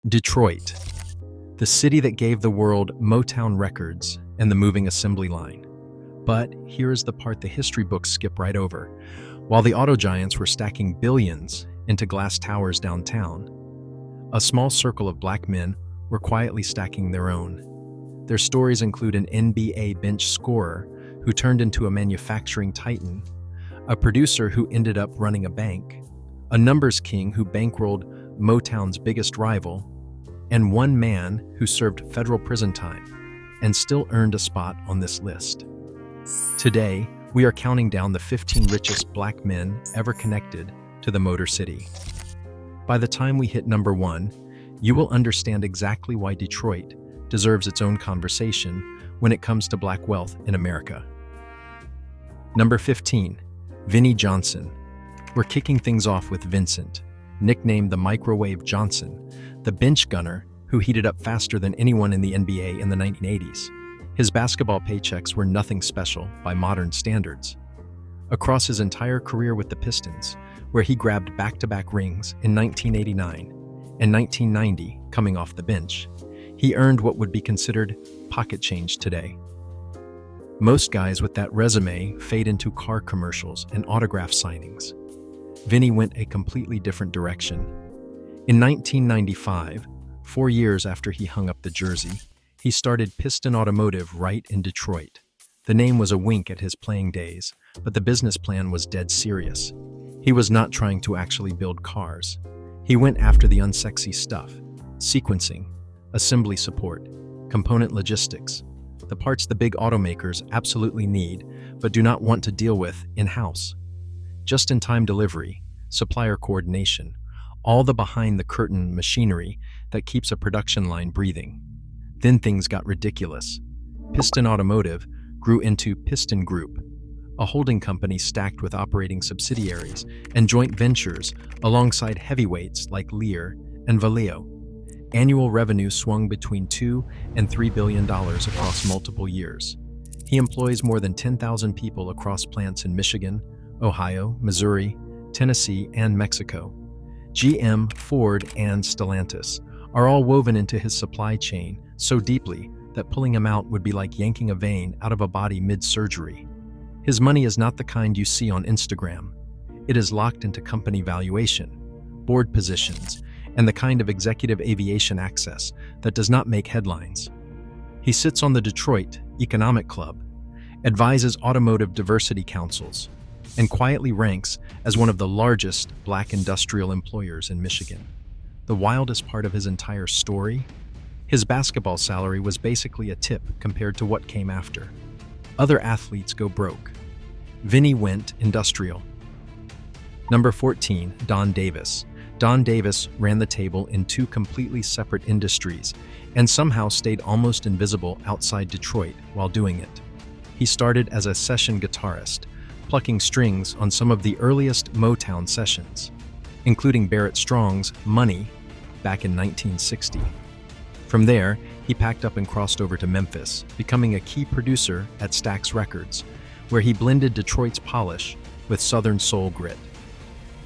Detroit, the city that gave the world Motown records and the moving assembly line. But here is the part the history books skip right over. While the auto giants were stacking billions into glass towers downtown, a small circle of black men were quietly stacking their own. Their stories include an NBA bench scorer who turned into a manufacturing titan, a producer who ended up running a bank, a numbers king who bankrolled Motown's biggest rival, and one man who served federal prison time and still earned a spot on this list. Today, we are counting down the 15 richest black men ever connected to the Motor City. By the time we hit number 1, you will understand exactly why Detroit deserves its own conversation when it comes to black wealth in America. Number 15, Vinnie Johnson. We're kicking things off with Vincent, nicknamed the Microwave Johnson, the bench gunner who heated up faster than anyone in the NBA in the 1980s. His basketball paychecks were nothing special by modern standards. Across his entire career with the Pistons, where he grabbed back-to-back rings in 1989 and 1990 coming off the bench, he earned what would be considered pocket change today. Most guys with that resume fade into car commercials and autograph signings. Vinnie went a completely different direction. In 1995, 4 years after he hung up the jersey, he started Piston Automotive right in Detroit. The name was a wink at his playing days, but the business plan was dead serious. He was not trying to actually build cars. He went after the unsexy stuff: sequencing, assembly support, component logistics, the parts the big automakers absolutely need but do not want to deal with in-house. Just-in-time delivery, supplier coordination, all the behind-the-curtain machinery that keeps a production line breathing. Then things got ridiculous. Piston Automotive grew into Piston Group, a holding company stacked with operating subsidiaries and joint ventures alongside heavyweights like Lear and Valeo. Annual revenue swung between $2 and $3 billion across multiple years. He employs more than 10,000 people across plants in Michigan, Ohio, Missouri, Tennessee, and Mexico. GM, Ford, and Stellantis are all woven into his supply chain so deeply that pulling him out would be like yanking a vein out of a body mid-surgery. His money is not the kind you see on Instagram. It is locked into company valuation, board positions, and the kind of executive aviation access that does not make headlines. He sits on the Detroit Economic Club, advises automotive diversity councils, and quietly ranks as one of the largest black industrial employers in Michigan. The wildest part of his entire story? His basketball salary was basically a tip compared to what came after. Other athletes go broke. Vinnie went industrial. Number 14, Don Davis. Don Davis ran the table in 2 completely separate industries and somehow stayed almost invisible outside Detroit while doing it. He started as a session guitarist, plucking strings on some of the earliest Motown sessions, including Barrett Strong's Money back in 1960. From there, he packed up and crossed over to Memphis, becoming a key producer at Stax Records, where he blended Detroit's polish with Southern soul grit.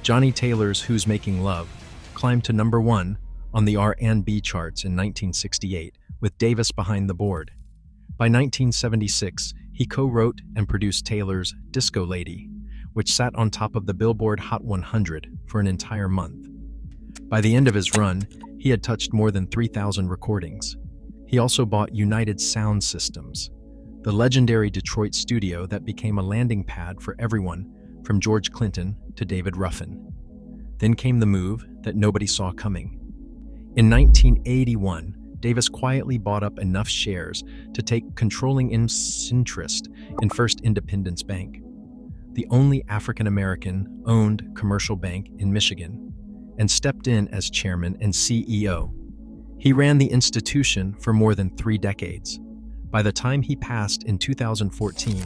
Johnny Taylor's Who's Making Love climbed to number 1 on the R&B charts in 1968, with Davis behind the board. By 1976, he co-wrote and produced Taylor's Disco Lady, which sat on top of the Billboard Hot 100 for an entire month. By the end of his run, he had touched more than 3,000 recordings. He also bought United Sound Systems, the legendary Detroit studio that became a landing pad for everyone from George Clinton to David Ruffin. Then came the move that nobody saw coming. In 1981, Davis quietly bought up enough shares to take controlling interest in First Independence Bank, the only African-American owned commercial bank in Michigan, and stepped in as chairman and CEO. He ran the institution for more than 3 decades. By the time he passed in 2014,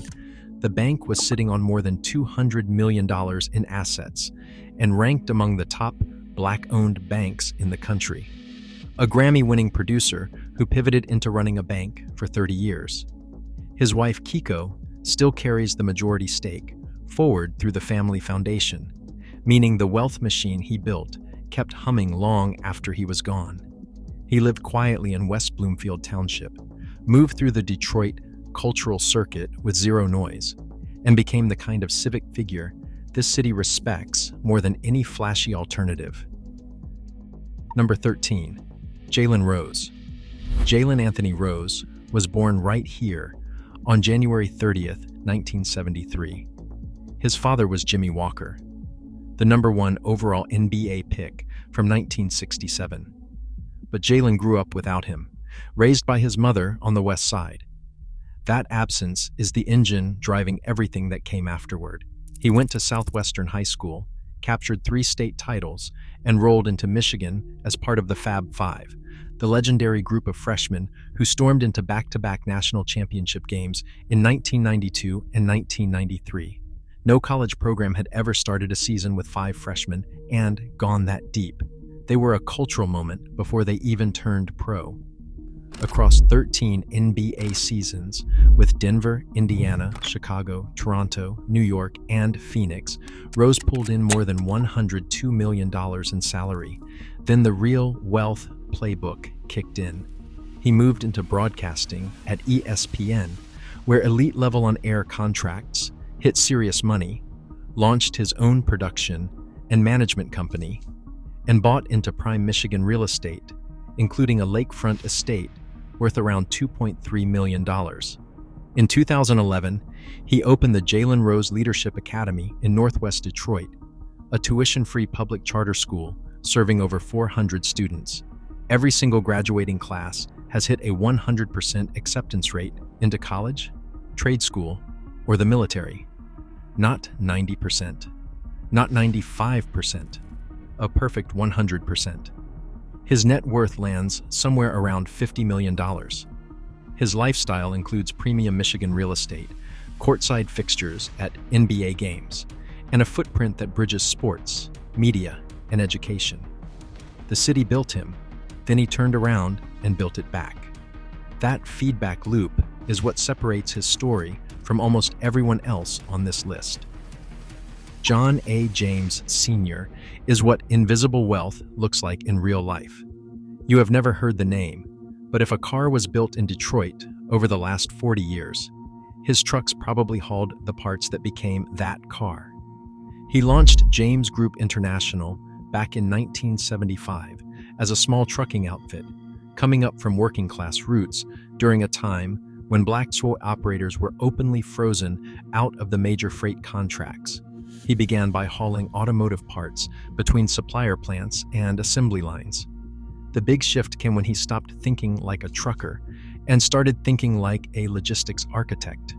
the bank was sitting on more than $200 million in assets and ranked among the top black-owned banks in the country. A Grammy-winning producer who pivoted into running a bank for 30 years. His wife, Kiko, still carries the majority stake, forward through the family foundation, meaning the wealth machine he built kept humming long after he was gone. He lived quietly in West Bloomfield Township, moved through the Detroit cultural circuit with zero noise, and became the kind of civic figure this city respects more than any flashy alternative. Number 13. Jalen Rose. Jalen Anthony Rose was born right here on January 30th, 1973. His father was Jimmy Walker, the #1 overall NBA pick from 1967. But Jalen grew up without him, raised by his mother on the West Side. That absence is the engine driving everything that came afterward. He went to Southwestern High School, captured 3 state titles, and rolled into Michigan as part of the Fab Five, the legendary group of freshmen who stormed into back-to-back national championship games in 1992 and 1993. No college program had ever started a season with 5 freshmen and gone that deep. They were a cultural moment before they even turned pro. Across 13 NBA seasons with Denver, Indiana, Chicago, Toronto, New York, and Phoenix, Rose pulled in more than $102 million in salary. Then the real wealth playbook kicked in. He moved into broadcasting at ESPN, where elite-level on-air contracts hit serious money, launched his own production and management company, and bought into prime Michigan real estate, including a lakefront estate worth around $2.3 million. In 2011, he opened the Jalen Rose Leadership Academy in Northwest Detroit, a tuition-free public charter school serving over 400 students. Every single graduating class has hit a 100% acceptance rate into college, trade school, or the military. Not 90%, not 95%, a perfect 100%. His net worth lands somewhere around $50 million. His lifestyle includes premium Michigan real estate, courtside fixtures at NBA games, and a footprint that bridges sports, media, and education. The city built him, then he turned around and built it back. That feedback loop is what separates his story from almost everyone else on this list. John A. James Sr. is what invisible wealth looks like in real life. You have never heard the name, but if a car was built in Detroit over the last 40 years, his trucks probably hauled the parts that became that car. He launched James Group International back in 1975 as a small trucking outfit, coming up from working-class roots during a time when black tow operators were openly frozen out of the major freight contracts. He began by hauling automotive parts between supplier plants and assembly lines. The big shift came when he stopped thinking like a trucker and started thinking like a logistics architect.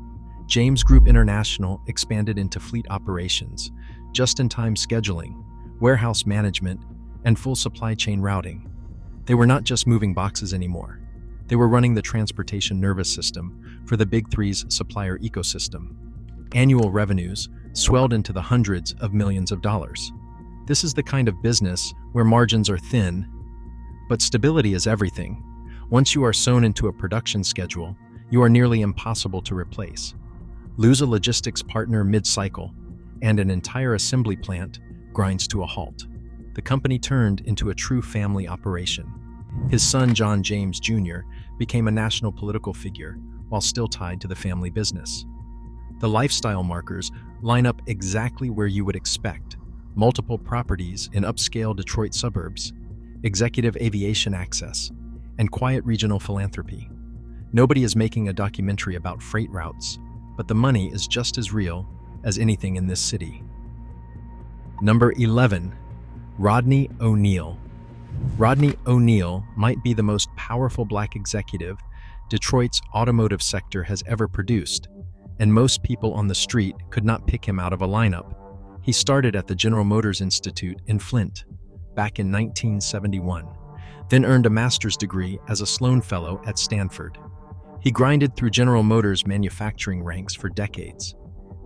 James Group International expanded into fleet operations, just-in-time scheduling, warehouse management, and full supply chain routing. They were not just moving boxes anymore. They were running the transportation nervous system for the Big Three's supplier ecosystem. Annual revenues swelled into the hundreds of millions of dollars. This is the kind of business where margins are thin, but stability is everything. Once you are sewn into a production schedule, you are nearly impossible to replace. Lose a logistics partner mid-cycle, and an entire assembly plant grinds to a halt. The company turned into a true family operation. His son, John James Jr., became a national political figure while still tied to the family business. The lifestyle markers line up exactly where you would expect: multiple properties in upscale Detroit suburbs, executive aviation access, and quiet regional philanthropy. Nobody is making a documentary about freight routes, but the money is just as real as anything in this city. Number 11. Rodney O'Neal. Rodney O'Neal might be the most powerful black executive Detroit's automotive sector has ever produced, and most people on the street could not pick him out of a lineup. He started at the General Motors Institute in Flint back in 1971, then earned a master's degree as a Sloan Fellow at Stanford. He grinded through General Motors manufacturing ranks for decades,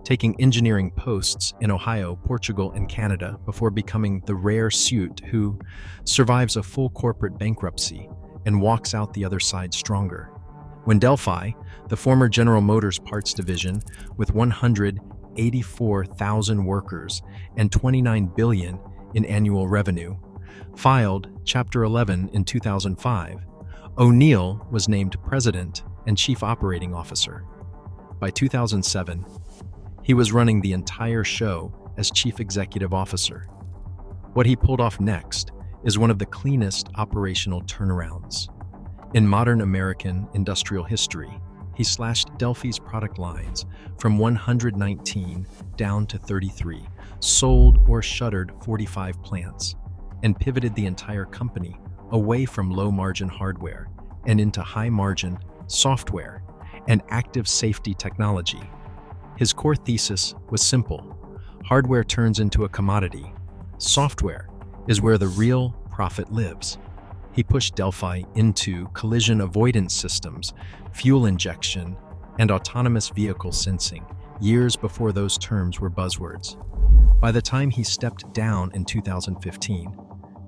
taking engineering posts in Ohio, Portugal, and Canada before becoming the rare suit who survives a full corporate bankruptcy and walks out the other side stronger. When Delphi, the former General Motors parts division with 184,000 workers and $29 billion in annual revenue, Filed Chapter 11 in 2005, O'Neal was named President and Chief Operating Officer. By 2007, he was running the entire show as Chief Executive Officer. What he pulled off next is one of the cleanest operational turnarounds. In modern American industrial history, he slashed Delphi's product lines from 119 down to 33, sold or shuttered 45 plants, and pivoted the entire company away from low-margin hardware and into high-margin software and active safety technology. His core thesis was simple: hardware turns into a commodity. Software is where the real profit lives. He pushed Delphi into collision avoidance systems, fuel injection, and autonomous vehicle sensing, years before those terms were buzzwords. By the time he stepped down in 2015,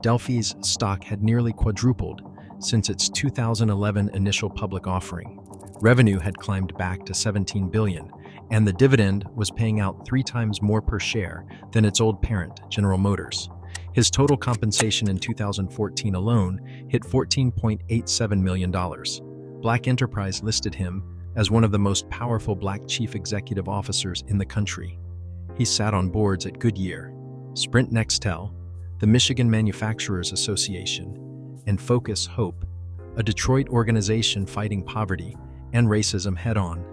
Delphi's stock had nearly quadrupled since its 2011 initial public offering. Revenue had climbed back to $17 billion, and the dividend was paying out 3 times more per share than its old parent, General Motors. His total compensation in 2014 alone hit $14.87 million. Black Enterprise listed him as one of the most powerful black chief executive officers in the country. He sat on boards at Goodyear, Sprint Nextel, the Michigan Manufacturers Association, and Focus Hope, a Detroit organization fighting poverty and racism head-on.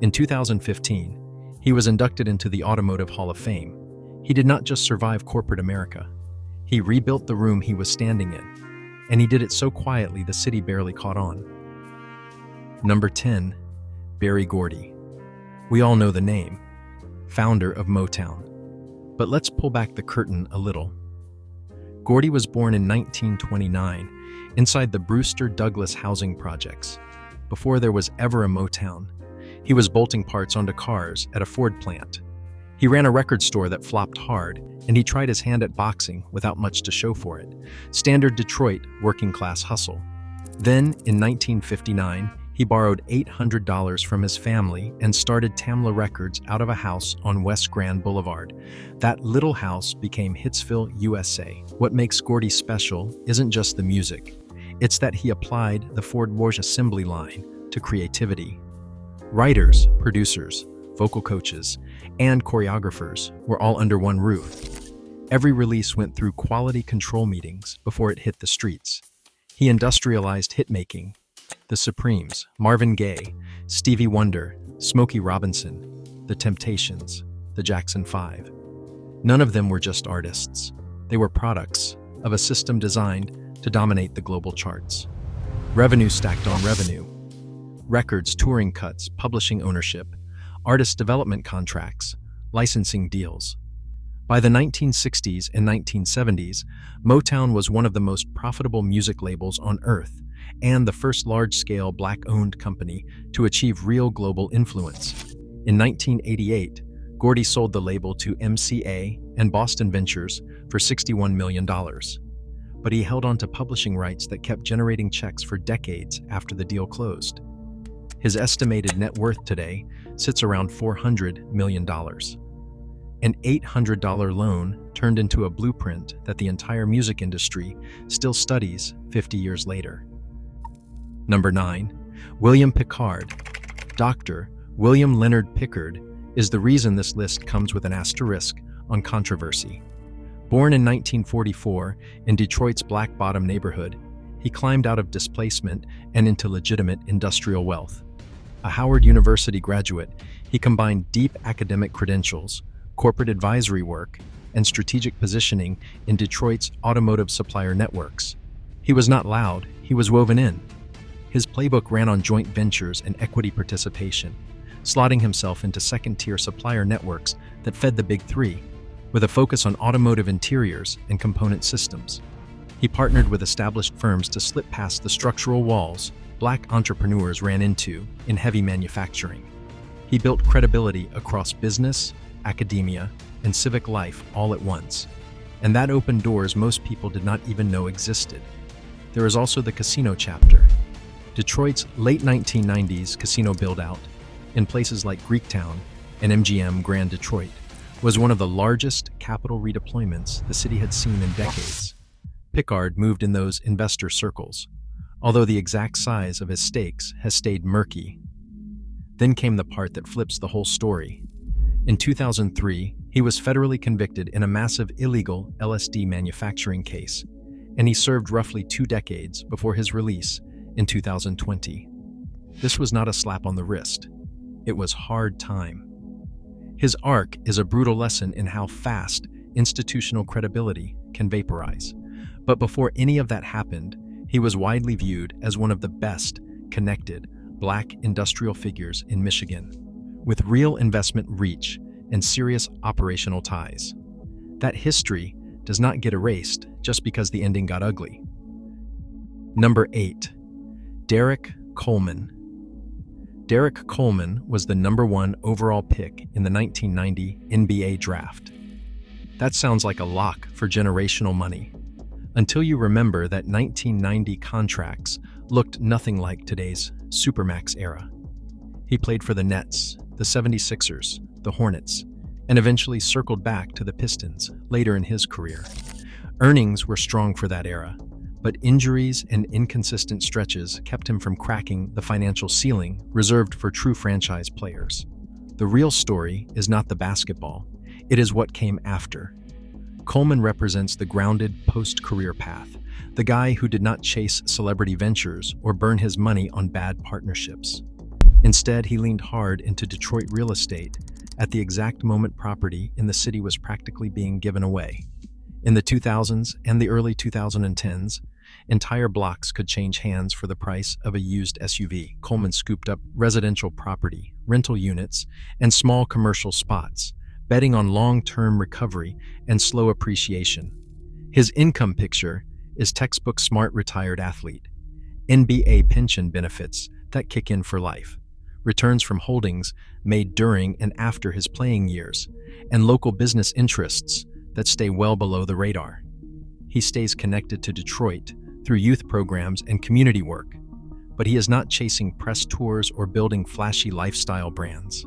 In 2015, he was inducted into the Automotive Hall of Fame. He did not just survive corporate America. He rebuilt the room he was standing in, and he did it so quietly the city barely caught on. Number 10, Berry Gordy. We all know the name, founder of Motown. But let's pull back the curtain a little. Gordy was born in 1929 inside the Brewster Douglas housing projects. Before there was ever a Motown, he was bolting parts onto cars at a Ford plant. He ran a record store that flopped hard, and he tried his hand at boxing without much to show for it. Standard Detroit working-class hustle. Then, in 1959, he borrowed $800 from his family and started Tamla Records out of a house on West Grand Boulevard. That little house became Hitsville, USA. What makes Gordy special isn't just the music. It's that he applied the Ford Wars assembly line to creativity. Writers, producers, vocal coaches, and choreographers were all under one roof. Every release went through quality control meetings before it hit the streets. He industrialized hit-making. The Supremes, Marvin Gaye, Stevie Wonder, Smokey Robinson, The Temptations, the Jackson 5. None of them were just artists. They were products of a system designed to dominate the global charts. Revenue stacked on revenue. Records, touring cuts, publishing ownership, artist development contracts, licensing deals. By the 1960s and 1970s, Motown was one of the most profitable music labels on earth and the first large-scale black-owned company to achieve real global influence. In 1988, Gordy sold the label to MCA and Boston Ventures for $61 million. But he held on to publishing rights that kept generating checks for decades after the deal closed. His estimated net worth today sits around $400 million. An $800 loan turned into a blueprint that the entire music industry still studies 50 years later. Number 9, William Picard. Dr. William Leonard Picard is the reason this list comes with an asterisk on controversy. Born in 1944 in Detroit's Black Bottom neighborhood, he climbed out of displacement and into legitimate industrial wealth. A Howard University graduate, he combined deep academic credentials, corporate advisory work, and strategic positioning in Detroit's automotive supplier networks. He was not loud, he was woven in. His playbook ran on joint ventures and equity participation, slotting himself into second-tier supplier networks that fed the Big Three, with a focus on automotive interiors and component systems. He partnered with established firms to slip past the structural walls black entrepreneurs ran into in heavy manufacturing. He built credibility across business, academia, and civic life all at once, and that opened doors most people did not even know existed. There is also the casino chapter. Detroit's late 1990s casino build-out, in places like Greektown and MGM Grand Detroit, was one of the largest capital redeployments the city had seen in decades. Picard moved in those investor circles, although the exact size of his stakes has stayed murky. Then came the part that flips the whole story. In 2003, he was federally convicted in a massive illegal LSD manufacturing case, and he served roughly 2 decades before his release in 2020. This was not a slap on the wrist. It was hard time. His arc is a brutal lesson in how fast institutional credibility can vaporize. But before any of that happened, he was widely viewed as one of the best connected Black industrial figures in Michigan, with real investment reach and serious operational ties. That history does not get erased just because the ending got ugly. Number 8. Derek Coleman. Derek Coleman was the #1 overall pick in the 1990 NBA draft. That sounds like a lock for generational money, until you remember that 1990 contracts looked nothing like today's Supermax era. He played for the Nets, the 76ers, the Hornets, and eventually circled back to the Pistons later in his career. Earnings were strong for that era, but injuries and inconsistent stretches kept him from cracking the financial ceiling reserved for true franchise players. The real story is not the basketball, it is what came after. Coleman represents the grounded post-career path, the guy who did not chase celebrity ventures or burn his money on bad partnerships. Instead, he leaned hard into Detroit real estate at the exact moment property in the city was practically being given away. In the 2000s and the early 2010s, entire blocks could change hands for the price of a used SUV. Coleman scooped up residential property, rental units, and small commercial spots, betting on long-term recovery and slow appreciation. His income picture is textbook smart retired athlete, NBA pension benefits that kick in for life, returns from holdings made during and after his playing years, and local business interests that stay well below the radar. He stays connected to Detroit through youth programs and community work, but he is not chasing press tours or building flashy lifestyle brands.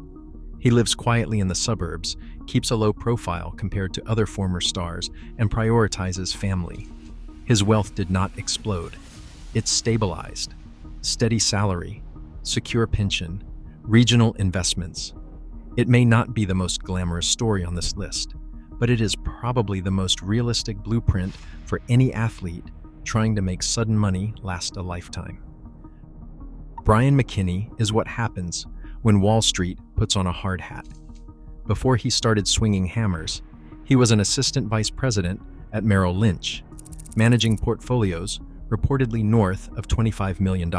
He lives quietly in the suburbs, keeps a low profile compared to other former stars, and prioritizes family. His wealth did not explode. It stabilized. Steady salary, secure pension, regional investments. It may not be the most glamorous story on this list, but it is probably the most realistic blueprint for any athlete trying to make sudden money last a lifetime. Brian McKini is what happens when Wall Street puts on a hard hat. Before he started swinging hammers, he was an assistant vice president at Merrill Lynch, managing portfolios reportedly north of $25 million.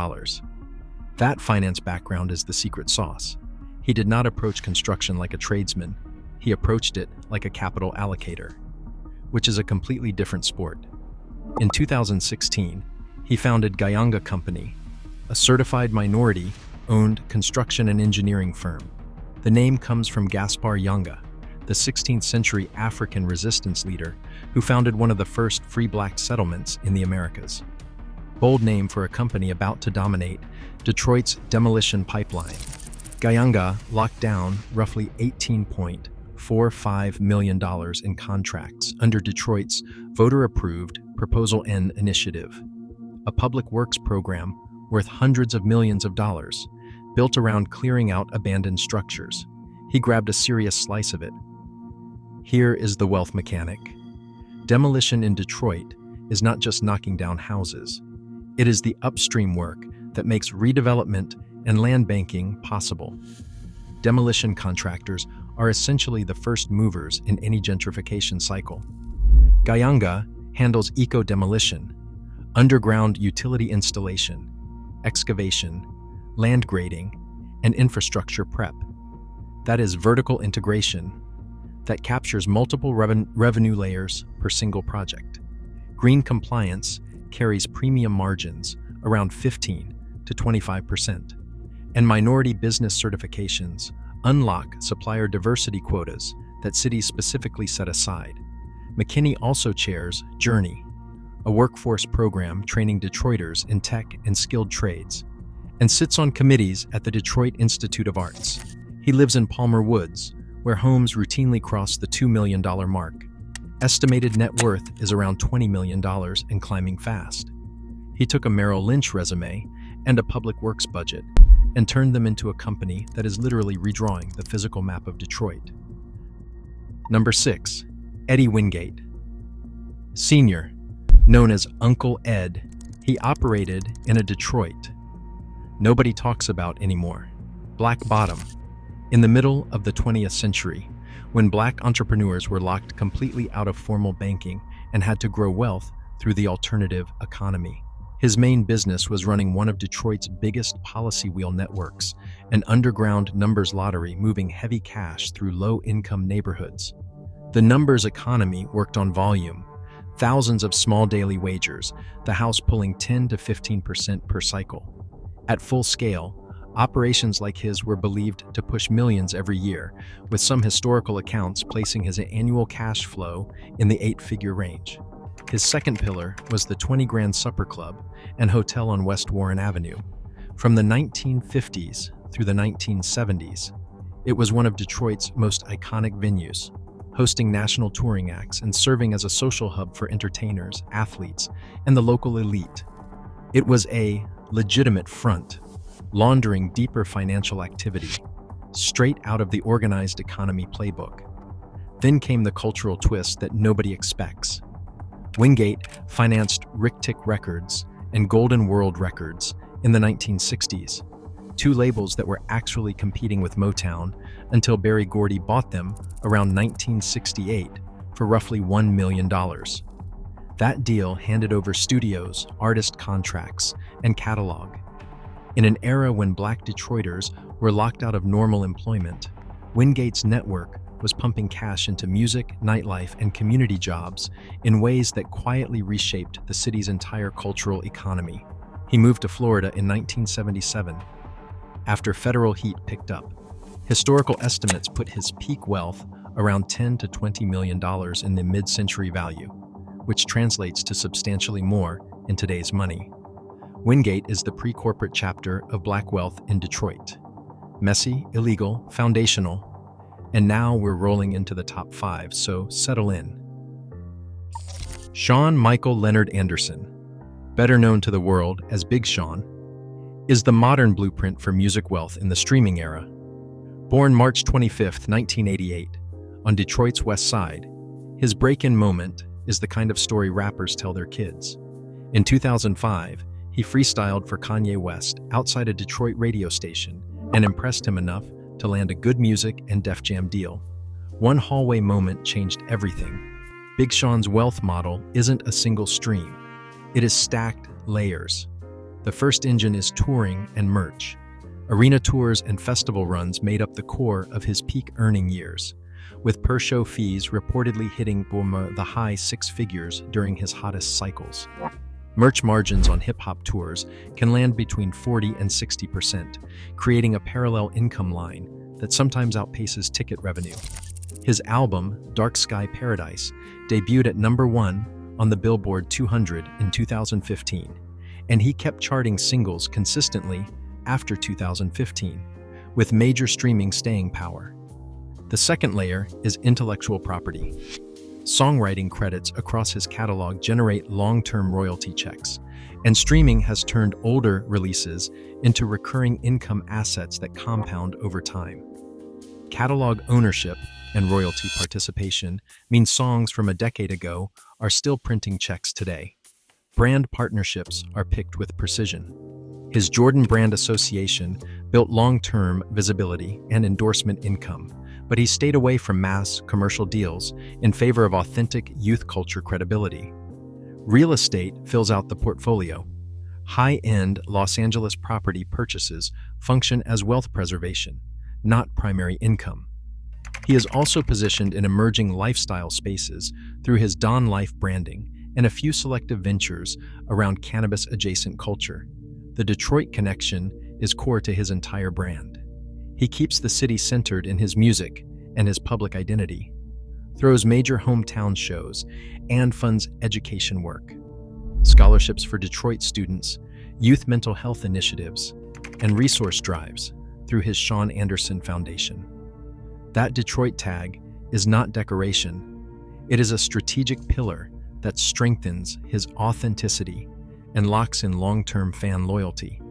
That finance background is the secret sauce. He did not approach construction like a tradesman. He approached it like a capital allocator, which is a completely different sport. In 2016, he founded Gayanga Company, a certified minority-owned construction and engineering firm. The name comes from Gaspar Yanga, the 16th century African resistance leader who founded one of the first free black settlements in the Americas. Bold name for a company about to dominate Detroit's demolition pipeline. Gayanga locked down roughly $18.45 million in contracts under Detroit's voter-approved Proposal N initiative, a public works program worth hundreds of millions of dollars, built around clearing out abandoned structures. He grabbed a serious slice of it. Here is the wealth mechanic. Demolition in Detroit is not just knocking down houses. It is the upstream work that makes redevelopment and land banking possible. Demolition contractors are essentially the first movers in any gentrification cycle. Gayanga handles eco-demolition, underground utility installation, excavation, land grading, and infrastructure prep. That is vertical integration that captures multiple revenue layers per single project. Green compliance carries premium margins around 15 to 25%, and minority business certifications unlock supplier diversity quotas that cities specifically set aside. McKini also chairs Journey, a workforce program training Detroiters in tech and skilled trades, and sits on committees at the Detroit Institute of Arts. He lives in Palmer Woods, where homes routinely cross the $2 million mark. Estimated net worth is around $20 million and climbing fast. He took a Merrill Lynch resume and a public works budget and turned them into a company that is literally redrawing the physical map of Detroit. Number 6. Eddie Wingate. Senior, known as Uncle Ed, he operated in a Detroit nobody talks about anymore. Black bottom. In the middle of the 20th century, when black entrepreneurs were locked completely out of formal banking and had to grow wealth through the alternative economy. His main business was running one of Detroit's biggest policy wheel networks, an underground numbers lottery moving heavy cash through low-income neighborhoods. The numbers economy worked on volume, thousands of small daily wagers, the house pulling 10 to 15% per cycle. At full scale, operations like his were believed to push millions every year, with some historical accounts placing his annual cash flow in the 8-figure range. His second pillar was the 20 Grand Supper Club and Hotel on West Warren Avenue. From the 1950s through the 1970s, it was one of Detroit's most iconic venues, hosting national touring acts and serving as a social hub for entertainers, athletes, and the local elite. It was a legitimate front, laundering deeper financial activity, straight out of the organized economy playbook. Then came the cultural twist that nobody expects. Wingate financed RICHEST Records and Golden World Records in the 1960s, two labels that were actually competing with Motown until Gordy bought them around 1968 for roughly $1 million. That deal handed over studios, artist contracts, and catalog. In an era when black Detroiters were locked out of normal employment, Wingate's network was pumping cash into music, nightlife, and community jobs in ways that quietly reshaped the city's entire cultural economy. He moved to Florida in 1977, after federal heat picked up. Historical estimates put his peak wealth around $10 to $20 million in the mid-century value, which translates to substantially more in today's money. Wingate is the pre-corporate chapter of black wealth in Detroit. Messy, illegal, foundational, and now we're rolling into the top 5, so settle in. Sean Michael Leonard Anderson, better known to the world as Big Sean, is the modern blueprint for music wealth in the streaming era. Born March 25, 1988, on Detroit's West Side, his break-in moment is the kind of story rappers tell their kids. In 2005, he freestyled for Kanye West outside a Detroit radio station and impressed him enough to land a Good Music and Def Jam deal. One hallway moment changed everything. Big Sean's wealth model isn't a single stream. It is stacked layers. The first engine is touring and merch. Arena tours and festival runs made up the core of his peak earning years, with per-show fees reportedly hitting the high 6 figures during his hottest cycles. Merch margins on hip-hop tours can land between 40 and 60%, creating a parallel income line that sometimes outpaces ticket revenue. His album, Dark Sky Paradise, debuted at #1 on the Billboard 200 in 2015, and he kept charting singles consistently after 2015, with major streaming staying power. The second layer is intellectual property. Songwriting credits across his catalog generate long-term royalty checks, and streaming has turned older releases into recurring income assets that compound over time. Catalog ownership and royalty participation mean songs from a decade ago are still printing checks today. Brand partnerships are picked with precision. His Jordan Brand Association built long-term visibility and endorsement income, but he stayed away from mass commercial deals in favor of authentic youth culture credibility. Real estate fills out the portfolio. High-end Los Angeles property purchases function as wealth preservation, not primary income. He is also positioned in emerging lifestyle spaces through his Don Life branding and a few selective ventures around cannabis-adjacent culture. The Detroit connection is core to his entire brand. He keeps the city centered in his music and his public identity, throws major hometown shows, and funds education work, scholarships for Detroit students, youth mental health initiatives, and resource drives through his Sean Anderson Foundation. That Detroit tag is not decoration, It is a strategic pillar that strengthens his authenticity and locks in long-term fan loyalty.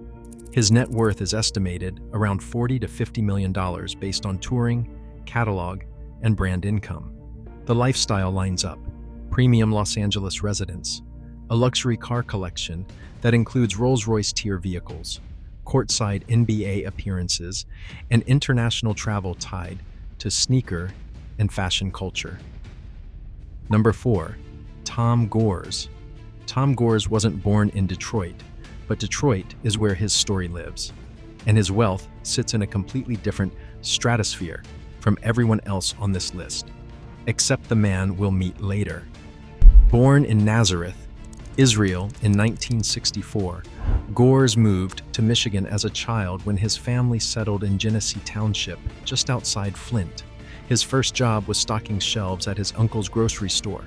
His net worth is estimated around $40 to $50 million based on touring, catalog, and brand income. The lifestyle lines up: premium Los Angeles residence, a luxury car collection that includes Rolls-Royce tier vehicles, courtside NBA appearances, and international travel tied to sneaker and fashion culture. Number 4. Tom Gores. Tom Gores wasn't born in Detroit, but Detroit is where his story lives, and his wealth sits in a completely different stratosphere from everyone else on this list, except the man we'll meet later. Born in Nazareth, Israel in 1964, Gores moved to Michigan as a child when his family settled in Genesee Township, just outside Flint. His first job was stocking shelves at his uncle's grocery store.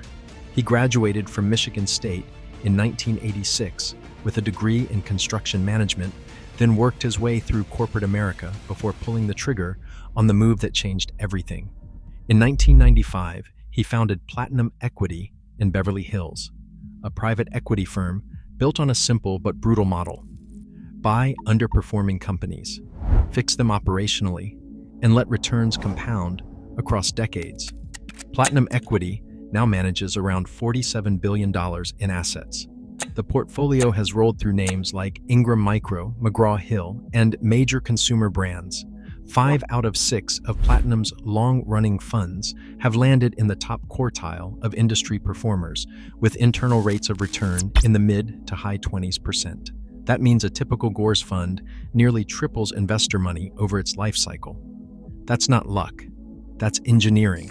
He graduated from Michigan State in 1986 with a degree in construction management, then worked his way through corporate America before pulling the trigger on the move that changed everything. In 1995, he founded Platinum Equity in Beverly Hills, a private equity firm built on a simple but brutal model: buy underperforming companies, fix them operationally, and let returns compound across decades. Platinum Equity now manages around $47 billion in assets. The portfolio has rolled through names like Ingram Micro, McGraw-Hill, and major consumer brands. 5 out of 6 of Platinum's long-running funds have landed in the top quartile of industry performers, with internal rates of return in the mid to high 20%. That means a typical Gores fund nearly triples investor money over its life cycle. That's not luck. That's engineering.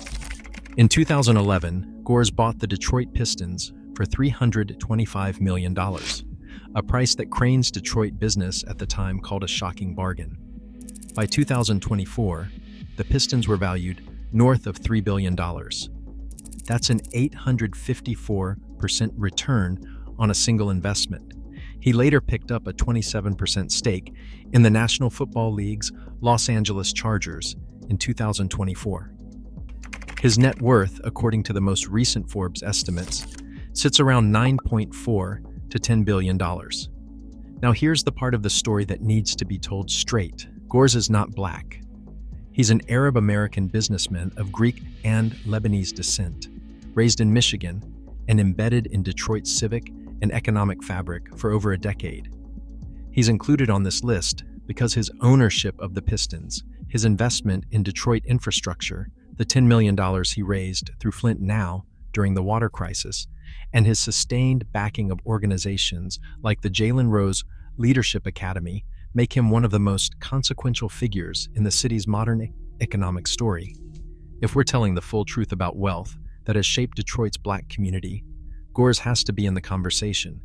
In 2011, Gores bought the Detroit Pistons for $325 million, a price that Crane's Detroit business at the time called a shocking bargain. By 2024, the Pistons were valued north of $3 billion. That's an 854% return on a single investment. He later picked up a 27% stake in the National Football League's Los Angeles Chargers in 2024. His net worth, according to the most recent Forbes estimates, sits around $9.4 to $10 billion. Now here's the part of the story that needs to be told straight. Gores is not black. He's an Arab-American businessman of Greek and Lebanese descent, raised in Michigan and embedded in Detroit's civic and economic fabric for over a decade. He's included on this list because his ownership of the Pistons, his investment in Detroit infrastructure, the $10 million he raised through Flint Now during the water crisis, and his sustained backing of organizations like the Jalen Rose Leadership Academy make him one of the most consequential figures in the city's modern economic story. If we're telling the full truth about wealth that has shaped Detroit's black community, Gores has to be in the conversation.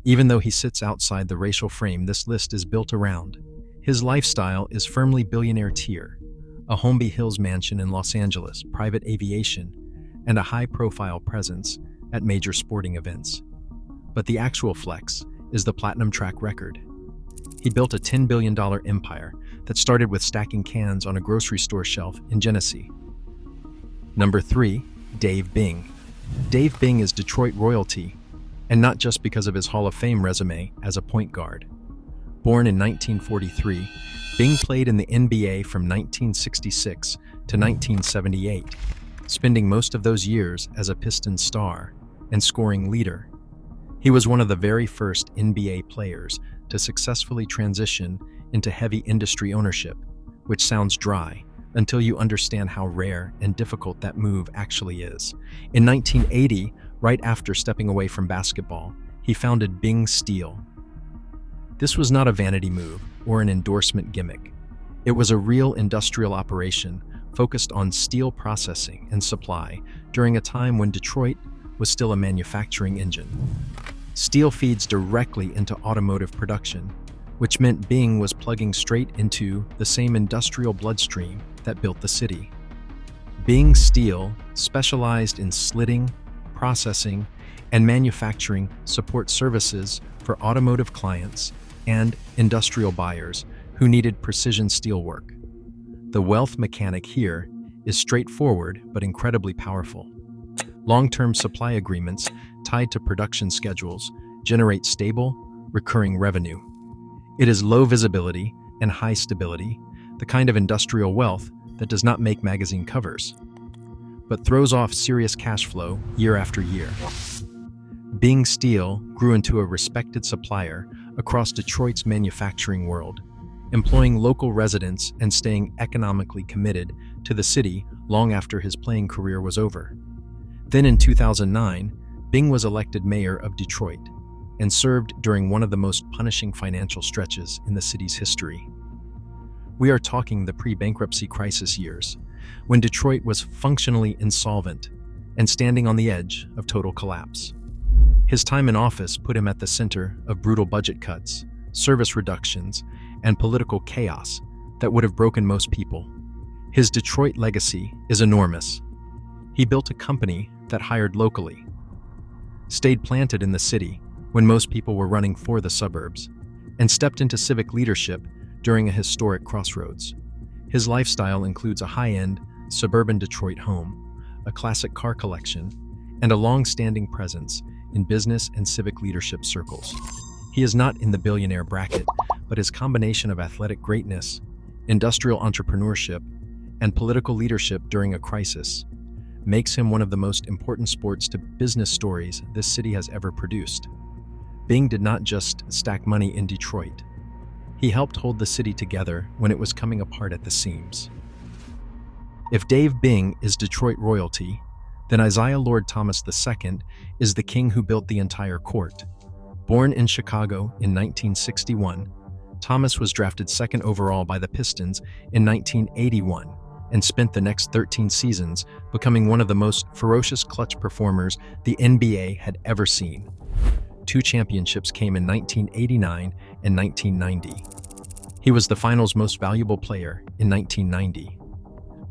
Even though he sits outside the racial frame this list is built around, his lifestyle is firmly billionaire tier: a Holmby Hills mansion in Los Angeles, private aviation, and a high-profile presence at major sporting events. But the actual flex is the platinum track record. He built a $10 billion empire that started with stacking cans on a grocery store shelf in Genesee. Number 3, Dave Bing. Dave Bing is Detroit royalty, and not just because of his Hall of Fame resume as a point guard. Born in 1943, Bing played in the NBA from 1966 to 1978, spending most of those years as a Pistons star and scoring leader. He was one of the very first NBA players to successfully transition into heavy industry ownership, which sounds dry until you understand how rare and difficult that move actually is. In 1980, right after stepping away from basketball, he founded Bing Steel. This was not a vanity move or an endorsement gimmick. It was a real industrial operation focused on steel processing and supply during a time when Detroit was still a manufacturing engine. Steel feeds directly into automotive production, which meant Bing was plugging straight into the same industrial bloodstream that built the city. Bing Steel specialized in slitting, processing, and manufacturing support services for automotive clients and industrial buyers who needed precision steelwork. The wealth mechanic here is straightforward but incredibly powerful. Long-term supply agreements tied to production schedules generate stable, recurring revenue. It is low visibility and high stability, the kind of industrial wealth that does not make magazine covers, but throws off serious cash flow year after year. Bing Steel grew into a respected supplier across Detroit's manufacturing world, employing local residents and staying economically committed to the city long after his playing career was over. Then in 2009, Bing was elected mayor of Detroit and served during one of the most punishing financial stretches in the city's history. We are talking the pre-bankruptcy crisis years, when Detroit was functionally insolvent and standing on the edge of total collapse. His time in office put him at the center of brutal budget cuts, service reductions, and political chaos that would have broken most people. His Detroit legacy is enormous. He built a company that hired locally, stayed planted in the city when most people were running for the suburbs, and stepped into civic leadership during a historic crossroads. His lifestyle includes a high-end, suburban Detroit home, a classic car collection, and a long-standing presence in business and civic leadership circles. He is not in the billionaire bracket, but his combination of athletic greatness, industrial entrepreneurship, and political leadership during a crisis makes him one of the most important sports-to-business stories this city has ever produced. Bing did not just stack money in Detroit. He helped hold the city together when it was coming apart at the seams. If Dave Bing is Detroit royalty, then Isiah Lord Thomas II is the king who built the entire court. Born in Chicago in 1961, Thomas was drafted second overall by the Pistons in 1981 and spent the next 13 seasons becoming one of the most ferocious clutch performers the NBA had ever seen. 2 championships came in 1989 and 1990. He was the finals' most valuable player in 1990,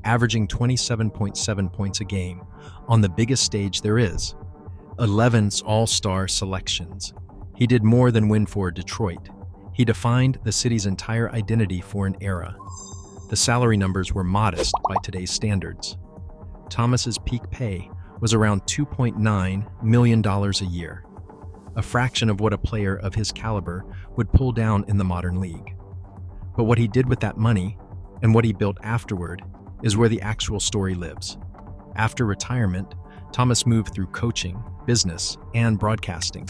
averaging 27.7 points a game on the biggest stage there is, 11 All-Star selections. He did more than win for Detroit. He defined the city's entire identity for an era. The salary numbers were modest by today's standards. Thomas's peak pay was around $2.9 million a year, a fraction of what a player of his caliber would pull down in the modern league. But what he did with that money and what he built afterward is where the actual story lives. After retirement, Thomas moved through coaching, business, and broadcasting.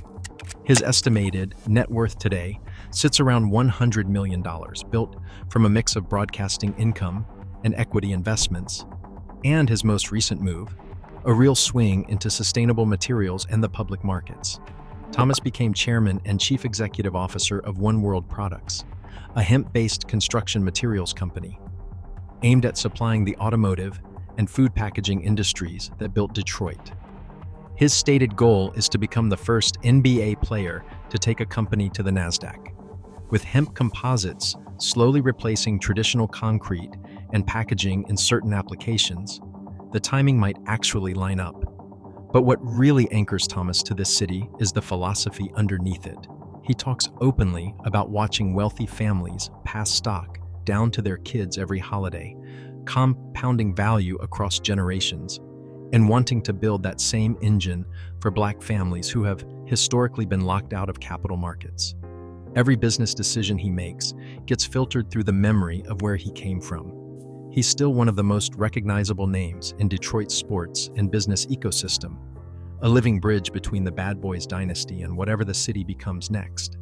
His estimated net worth today sits around $100 million, built from a mix of broadcasting income and equity investments, and his most recent move, a real swing into sustainable materials and the public markets. Thomas became chairman and chief executive officer of One World Products, a hemp-based construction materials company aimed at supplying the automotive and food packaging industries that built Detroit. His stated goal is to become the first NBA player to take a company to the NASDAQ, with hemp composites slowly replacing traditional concrete and packaging in certain applications. The timing might actually line up. But what really anchors Thomas to this city is the philosophy underneath it. He talks openly about watching wealthy families pass stock down to their kids every holiday, compounding value across generations, and wanting to build that same engine for Black families who have historically been locked out of capital markets. Every business decision he makes gets filtered through the memory of where he came from. He's still one of the most recognizable names in Detroit's sports and business ecosystem, a living bridge between the Bad Boys dynasty and whatever the city becomes next.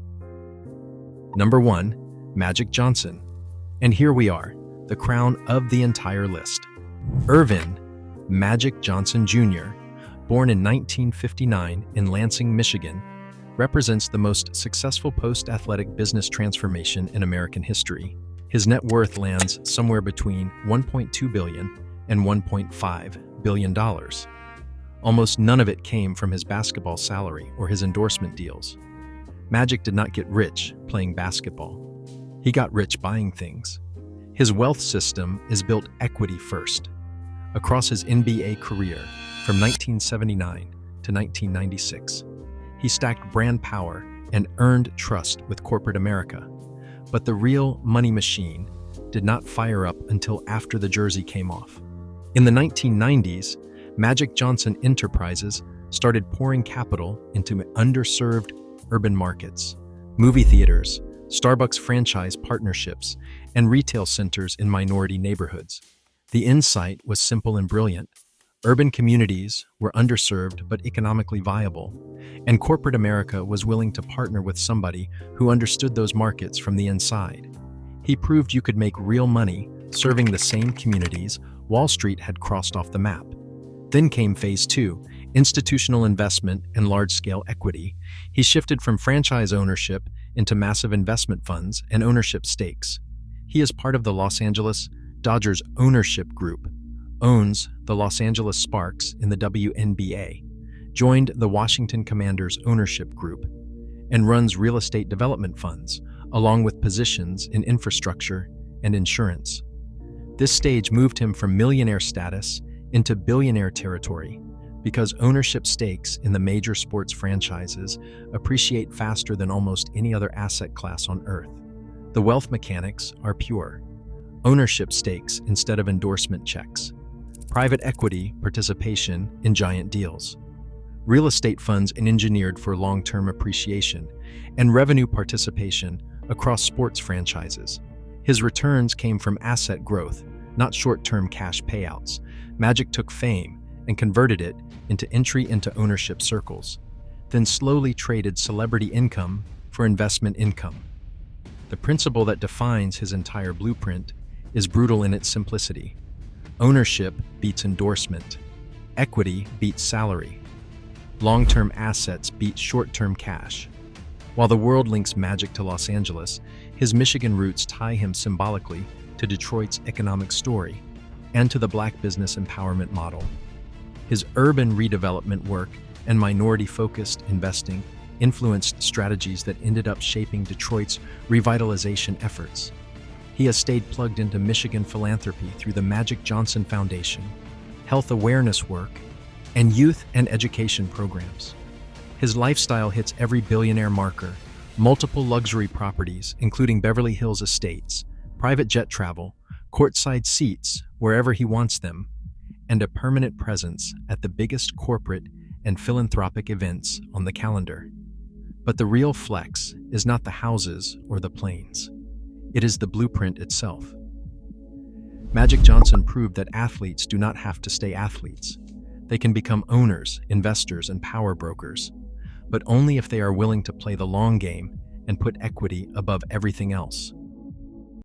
Number 1, Magic Johnson. And here we are, the crown of the entire list. Irvin Magic Johnson Jr., born in 1959 in Lansing, Michigan, represents the most successful post-athletic business transformation in American history. His net worth lands somewhere between $1.2 billion and $1.5 billion. Almost none of it came from his basketball salary or his endorsement deals. Magic did not get rich playing basketball. He got rich buying things. His wealth system is built equity first. Across his NBA career, from 1979 to 1996, he stacked brand power and earned trust with corporate America. But the real money machine did not fire up until after the jersey came off. In the 1990s, Magic Johnson Enterprises started pouring capital into underserved urban markets, movie theaters, Starbucks franchise partnerships, and retail centers in minority neighborhoods. The insight was simple and brilliant. Urban communities were underserved but economically viable, and corporate America was willing to partner with somebody who understood those markets from the inside. He proved you could make real money serving the same communities Wall Street had crossed off the map. Then came phase two, institutional investment and large-scale equity. He shifted from franchise ownership into massive investment funds and ownership stakes. He is part of the Los Angeles Dodgers ownership group, owns the Los Angeles Sparks in the WNBA, joined the Washington Commanders ownership group, and runs real estate development funds, along with positions in infrastructure and insurance. This stage moved him from millionaire status into billionaire territory because ownership stakes in the major sports franchises appreciate faster than almost any other asset class on Earth. The wealth mechanics are pure. Ownership stakes instead of endorsement checks. Private equity participation in giant deals. Real estate funds engineered for long-term appreciation, and revenue participation across sports franchises. His returns came from asset growth, not short-term cash payouts. Magic took fame and converted it into entry into ownership circles, then slowly traded celebrity income for investment income. The principle that defines his entire blueprint is brutal in its simplicity. Ownership beats endorsement. Equity beats salary. Long-term assets beat short-term cash. While the world links Magic to Los Angeles, his Michigan roots tie him symbolically to Detroit's economic story and to the Black business empowerment model. His urban redevelopment work and minority-focused investing influenced strategies that ended up shaping Detroit's revitalization efforts. He has stayed plugged into Michigan philanthropy through the Magic Johnson Foundation, health awareness work, and youth and education programs. His lifestyle hits every billionaire marker: multiple luxury properties, including Beverly Hills estates, private jet travel, courtside seats wherever he wants them, and a permanent presence at the biggest corporate and philanthropic events on the calendar. But the real flex is not the houses or the planes. It is the blueprint itself. Magic Johnson proved that athletes do not have to stay athletes. They can become owners, investors, and power brokers, but only if they are willing to play the long game and put equity above everything else.